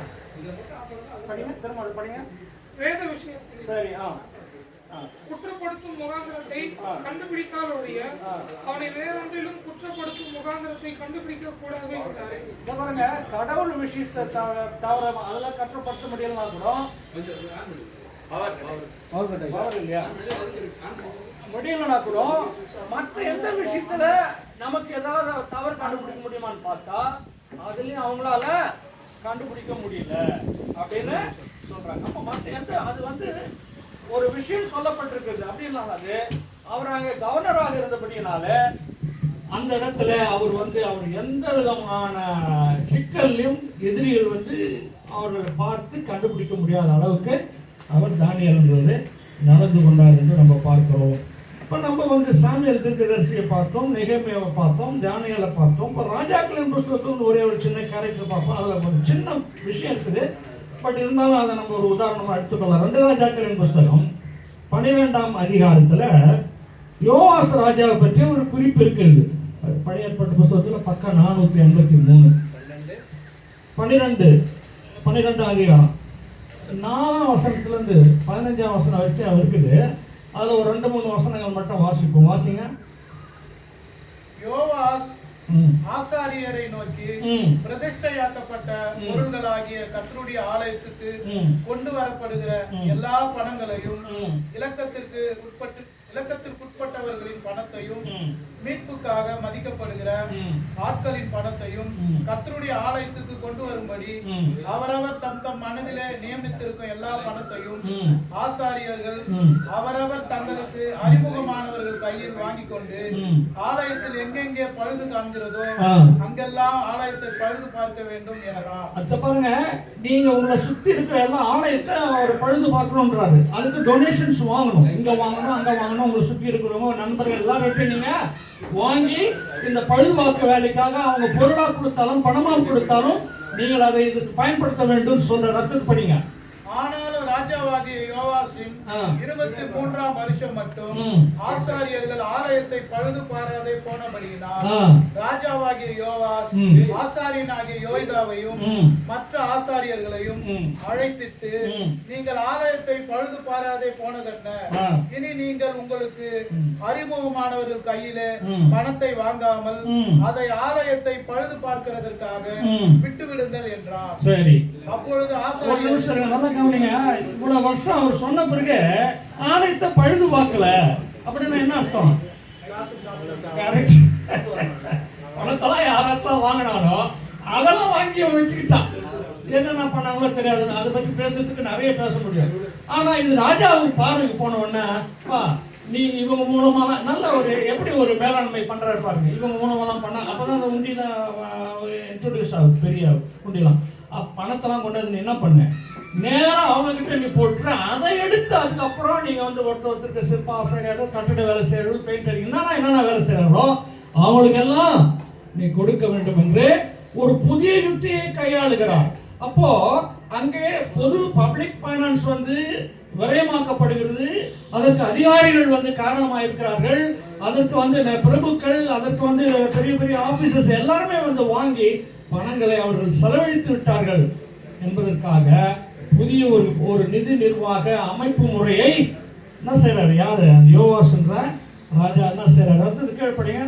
வேத விஷயத்தில் சரி குற்றப்படுத்தும் முகாந்திரத்தை கண்டுபிடித்தால் ஒழிய அவனை வேறொன்றிலும் குற்றப்படுத்தும் முகாந்திரத்தை கண்டுபிடிக்க கூடாது என்றார். கடவுள் விஷயத்தை தவிர அதெல்லாம் கற்றுப்படுத்த முடியலனா கூட முடியலனா கூட மற்ற எந்த விஷயத்துல நமக்கு ஏதாவது தவறு கண்டுபிடிக்க முடியுமான்னு பார்த்தா அதுலயும் அவங்களால கண்டுபிடிக்க முடியல அப்படின்னு சொல்றாங்க. அப்ப மற்ற எந்த அது ஒரு விஷயம் சொல்லப்பட்டிருக்குது அப்படின்னாலே அவர் அங்கே கவர்னராக இருந்தபடியினால அந்த இடத்துல அவர் எந்த விதமான சிக்கல்லையும் எதிரிகள் அவர்களை பார்த்து கண்டுபிடிக்க முடியாத அளவுக்கு அவர் தானியேல்ன்றது நடந்து கொண்டார் என்று நம்ம பார்க்கிறோம். இப்போ நம்ம வந்து சாமுவேல் தீர்க்கதரிசியை பார்த்தோம், நெகேமியாவை பார்த்தோம், தானியேலை பார்த்தோம். இப்போ ராஜாக்களின் புத்தகத்தில் ஒரே ஒரு சின்ன கேரக்டர் பார்ப்போம். அதில் ஒரு சின்ன விஷயம் இருக்குது, பட் இருந்தாலும் அதை நம்ம ஒரு உதாரணமாக எடுத்துக்கொள்ளலாம். 2 ராஜாக்களின் புத்தகம் 12ஆம் அதிகாரத்தில் யோவாஸ் ராஜாவை பற்றி ஒரு குறிப்பு இருக்கிறது. பழைய ஏற்பாட்டு புத்தகத்தில் பக்கம் 483 12 அதிகாரம் 4ஆம் வசனத்துலேருந்து 15ஆம் வசனம் வரைக்கும் இருக்குது. அதில் ஒரு 2-3 வசனங்கள் மட்டும் வாசிப்போம். வாசிங்க. யோவாஸ் ஆசாரியரை நோக்கி, பிரதிஷ்டையாக்கப்பட்ட பொருள்களாகிய கர்த்தருடைய ஆலயத்துக்கு கொண்டு வரப்படுகிற எல்லா பணங்களையும் இலக்கத்திற்குட்பட்டவர்களின் பணத்தையும் மீட்புக்காக மதிக்கப்படுகிற ஆட்களின் பணத்தையும் கர்த்தருடைய ஆலயத்துக்கு கொண்டு வரும்படி அவரவர் தம் மனதிலே நியமித்திருக்கும் எல்லா பணத்தையும் ஆசாரியர்கள் அவரவர் தங்களுக்கு அறிமுகமானவர்கள் கையில் வாங்கி கொண்டு ஆலயத்தில் எங்கெங்கே பழுது காண்கிறதோ அங்கெல்லாம் ஆலயத்தை பழுது பார்க்க வேண்டும் எனலாம். அது பாருங்க, நீங்க உங்களை சுத்தி இருக்கிற எல்லா ஆலயத்தை அவர் பழுது பார்க்கணும்ன்றாரு. அதுக்கு டொனேஷன்ஸ் வாங்கணும், இங்க வாங்கணும் அங்க வாங்கணும். உங்களை சுத்தி இருக்கிறவங்க நண்பர்கள் எல்லாரும் நீங்க வாங்கி இந்த பழுதுபார்க்க வேலைக்காக அவங்க பொருளா கொடுத்தாலும் பணமா கொடுத்தாலும் நீங்கள் அதை இதுக்கு பயன்படுத்த வேண்டும் சொல்ற ரத்தத்தை படிங்க. ஆனாலும் ராஜாவாகிய யோவாசின் 23ஆம் வருஷம் மட்டும் ஆசாரியர்கள் ஆலயத்தை பழுது பாராதே போனபடியினால் ராஜாவாகிய யோவாஸ் ஆசாரியனாகிய யோய்தாவையும் மற்ற ஆசாரியர்களையும் அழைப்பித்து, நீங்கள் ஆலயத்தை பழுது பாராதே போனதென்ன? இனி நீங்கள் உங்களுக்கு அறிமுகமானவர்கள் கையிலே பணத்தை வாங்காமல் அதை ஆலயத்தை பழுது பார்க்கிறதற்காக விட்டுவிடுங்கள் என்றார். சரி, அப்பொழுது ஆசாரியர் இவ்வளவு வருஷம் அவர் சொன்ன பிறகு ஆலயத்தை பழுது பார்க்கல அப்படின்னு என்ன அர்த்தம்? பணத்தெல்லாம் யாரெல்லாம் வாங்கினாலும் அதெல்லாம் வாங்கி வச்சுக்கிட்டான். என்னென்ன பண்ணாங்களோ தெரியாது, அதை பற்றி பேசுறதுக்கு நிறைய பேச முடியாது. ஆனா இது ராஜாவுக்கு பார்வைக்கு போன உடனே நீ இவங்க மூலமா நல்ல ஒரு எப்படி ஒரு மேலாண்மை பண்றாரு பாருங்க. இவங்க மூலமாலாம் பண்ணா அப்பதான் அந்த உண்டியில இன்ட்ரோடியூஸ் ஆகுது, பெரிய உண்டிலாம். பணத்தெல்லாம் கொண்டாந்து நீ என்ன பண்ண, நேரம் அவங்க கிட்ட நீ போட்டுற, அதை எடுத்து அதுக்கப்புறம் நீங்க வந்து ஒருத்தருக்கு சிற்ப ஆசிரியர்கள், கட்டிட வேலை செய்யறவர்கள், பெயிண்ட் அடிக்கணும், என்னென்ன வேலை செய்யறாங்களோ அவங்களுக்கு எல்லாம் நீ கொடுக்க வேண்டும் என்று ஒரு புதிய யுக்தியை கையாளுகிறார். அப்போ அங்கே பொது பப்ளிக் ஃபைனான்ஸ் வந்து விரயமாக்கப்படுகிறது. அதற்கு அதிகாரிகள் வந்து காரணமாக இருக்கிறார்கள். அதற்கு வந்து பிரபுக்கள், அதற்கு வந்து பெரிய பெரிய ஆபீசர்ஸ் எல்லாருமே வந்து வாங்கி பணங்களை அவர்கள் செலவழித்து விட்டார்கள் என்பதற்காக புதிய ஒரு நிதி நிர்வாக அமைப்பு முறையை என்ன செய்யறாரு? யாரு? யோவாஸ் என்ற ராஜா என்ன செய்யறாரு? வந்து கேள்விப்படிங்க.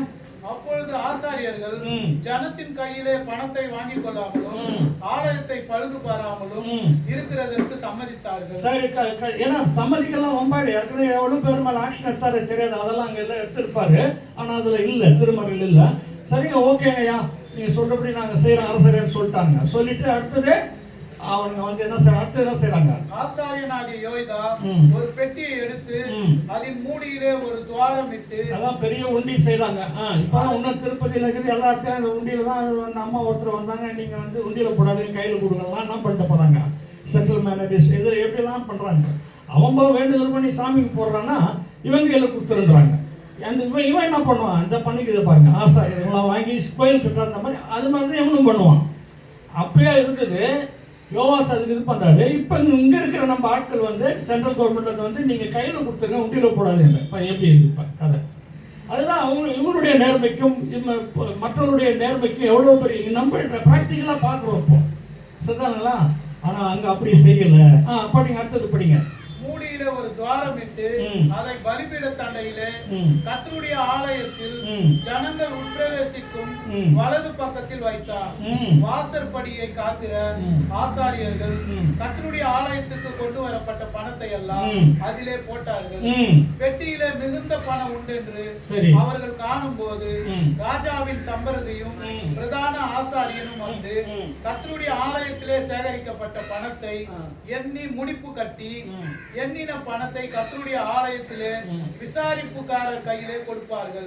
அப்பொழுது ஆசாரியர்கள் ஜனத்தின் கையிலே பணத்தை வாங்கிக் கொள்ளாமலும் ஆலயத்தை பழுது பாராமலும் இருக்கிறதற்கு சம்மதித்தார்கள். சரி, ஏன்னா சம்மதிக்கலாம் வம்பாடு ஏற்கனவே எவ்வளவு பேர் மேல ஆக்ஷன் எடுத்தாரு தெரியாது, அதெல்லாம் அங்க எல்லாம் எடுத்திருப்பாரு. ஆனா அதுல இல்ல, திருமறையில் இல்ல. சரிங்க, ஓகேங்கய்யா, நீங்க சொல்றபடி நாங்க செய்யறோம் அரசரேன்னு சொல்லிட்டாங்க. சொல்லிட்டு அடுத்தது அவங்க வந்து என்ன செய்யறாங்க? ஆசாரியனாகிய யோய்தா ஒரு பெட்டியை எடுத்து அதின் மூடியிலே ஒரு துவாரம் இட்டு, அதான் பெரிய உண்டி செய்யறாங்க. இப்ப இன்னும் திருப்பதியில இருக்கிற எல்லா இடத்தையும் அந்த உண்டியில தான் அம்மா ஒருத்தர் வந்தாங்க, நீங்க வந்து உண்டியில போடாதீங்க, கையில கொடுக்கலாம் என்ன பண்ணிட்டு போறாங்க. சென்ட்ரல் மேனேஜர்ஸ் இது எப்படிலாம் பண்றாங்க. அவங்க வேண்டுதல் பண்ணி சாமிக்கு போடுறான்னா இவங்க கையில கொடுத்துருந்தாங்க. இவன் என்ன பண்ணுவான்? இந்த பண்ணிக்கு பாருங்க, ஆசாரியர்கள்லாம் வாங்கி கோயில் கட்டுற அந்த மாதிரி அது மாதிரி தான் இவனும் பண்ணுவான். அப்பயே இருக்குது. யோவாஸ் அதுக்கு இது பண்றாரு. இப்போ இங்க இருக்கிற நம்ம ஆட்கள் வந்து சென்ட்ரல் கவர்மெண்ட்ல வந்து நீங்க கையில கொடுத்துருங்க, உண்டியில போடாதீங்க. எப்படி இருக்கு கதை? அதுதான் இவருடைய நேர்மைக்கும் மற்றவருடைய நேர்மைக்கும் எவ்வளவு பெரிய நம்ம பிராக்டிக்கலா பார்க்கிறோம் இப்போ, சரிதாங்களா? ஆனா அங்க அப்படி செய்யல. படிங்க, அடுத்தது படிங்க. மூடியில ஒரு துவாரம் இட்டு அதை பலிபீட தண்டையிலே கர்த்தருடைய ஆலயத்தில் ஜனங்கள் உட்பிரவேசிக்கும் வலது பக்கத்தில் வைத்தார். வாசற்படியை காக்கிற ஆசாரியர்கள் கர்த்தருடைய ஆலயத்துக்கு கொண்டு வரப்பட்ட பணத்தை எல்லாம் அதிலே போட்டார்கள். பெட்டியிலே மிகுந்த பணம் உண்டென்று அவர்கள் காணும் போது ராஜாவின் சம்பரதியும் பிரதான ஆசாரியனும் வந்து கர்த்தருடைய ஆலயத்திலே சேகரிக்கப்பட்ட பணத்தை எண்ணி முடிப்பு கட்டி எண்ணின பணத்தை கர்த்தருடைய ஆலயத்திலே விசாரிப்புக்காரர் கையிலே கொடுப்பார்கள்.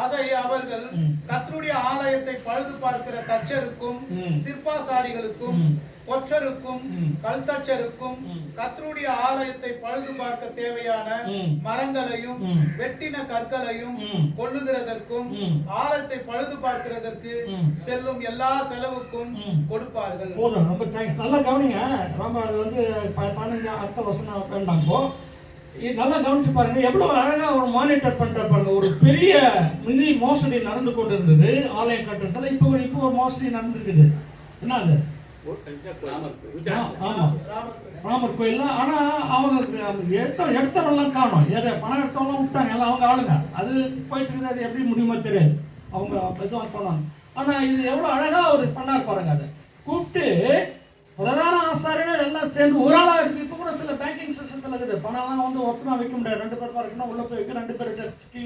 அதை அவர்கள் கர்த்தருடைய ஆலயத்தை பழுது பார்க்கிற தச்சருக்கும் சிற்பாசாரிகளுக்கும் கொச்சருக்கும் கல்தச்சருக்கும் கர்த்தருடைய ஆலயத்தை பழுது பார்க்க தேவையான மரங்களையும் வெட்டின கற்களையும் கொள்ளுகிறதற்கும் ஆலயத்தை பழுது பார்க்கிறதற்கு செல்லும் எல்லா செலவுக்கும் கொடுப்பார்கள். போதும், ரொம்ப தேங்க்ஸ். நல்லா கவனிங்க. ரொம்ப அது வந்து 15 அடுத்த வசனம் வேண்டாம். இது நல்லா கவனிச்சு பாருங்க, எவ்வளவு அழகா ஒரு மானிட்டர் பண்ற பாருங்க. ஒரு பெரிய நிதி மோசடி நடந்து கொண்டு இருந்தது ஆலயம் கட்டுறதுல. இப்போ ஒரு மோசடி நடந்துருக்குது. என்ன அது? ராமர் கோயில். ஆனா அவங்க எடுத்தவெல்லாம் காணும். பணம் எடுத்தவெல்லாம் விட்டாங்க, எல்லாம் அவங்க ஆளுங்க. அது போயிட்டு இருக்குது. அது எப்படி முடியுமோ தெரியாது. அவங்க இதுவாக போனாங்க. ஆனா இது எவ்வளவு அழகா அவர் பண்ணார் பாருங்க. அதை கூப்பிட்டு பிரதான ஆசாரியர்கள் எல்லாம் சேர்ந்து ஒரு ஆளா இருக்கு. இப்போ கூட சில பேங்கிங் சிஸ்டத்தில் இருக்குது. பணம்லாம் வந்து ஒருத்தனா வைக்க முடியாது. 2 பேர் தான் இருக்கணும். உள்ள போய் வைக்க 2 பேர்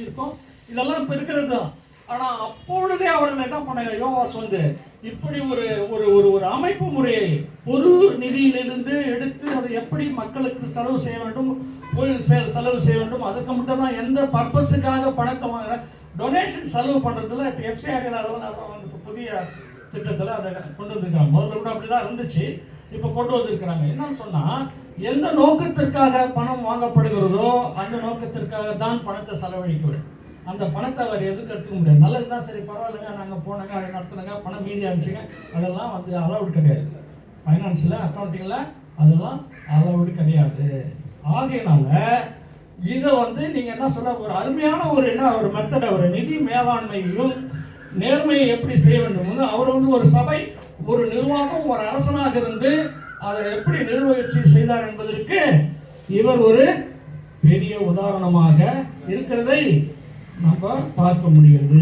இருக்கும். இதெல்லாம் இப்போ இருக்கிறது தான். ஆனா அப்பொழுதே அவர்கள் என்ன பண்ணாங்க, யோவாஸ் வந்து இப்படி ஒரு ஒரு ஒரு அமைப்பு முறையை பொது நிதியிலிருந்து எடுத்து அதை எப்படி மக்களுக்கு செலவு செய்ய வேண்டும், செலவு செய்ய வேண்டும், அதுக்கு மட்டும் தான் எந்த பர்பஸுக்காக பணத்தை வாங்குற டொனேஷன் செலவு பண்றதுல இப்போ எஃப்சிஆர் வந்து புதிய திட்டத்தில் அதை கொண்டு வந்திருக்காங்க. முதல்ல கூட அப்படிதான் இருந்துச்சு, இப்போ கொண்டு வந்திருக்கிறாங்க. என்னன்னு சொன்னா, எந்த நோக்கத்திற்காக பணம் வாங்கப்படுகிறதோ அந்த நோக்கத்திற்காக தான் பணத்தை செலவழிக்க வேண்டும். அந்த பணத்தை அவர் எதுக்கு எடுத்துக்க முடியாது. நல்லது தான், சரி பரவாயில்லைங்க, நாங்கள் போனாங்க, அதை நடத்துனாங்க, பணம் மீதி அனுப்பிச்சுங்க, அதெல்லாம் வந்து அலவுட் கிடையாது. ஃபைனான்ஸில் அக்கௌண்டிங்கில் அதெல்லாம் அலவுட் கிடையாது. ஆகையினால இதை வந்து நீங்கள் என்ன சொல்ல, ஒரு அருமையான ஒரு மெத்தடை, ஒரு நிதி மேலாண்மையும் நேர்மையை எப்படி செய்ய வேண்டும். அவர் வந்து ஒரு சபை, ஒரு நிர்வாகம், ஒரு அரசனாக இருந்து அதை எப்படி நிர்வகித்து செய்தார் என்பதற்கு இவர் ஒரு பெரிய உதாரணமாக இருக்கிறதை நம்ம பார்க்க முடிகிறது.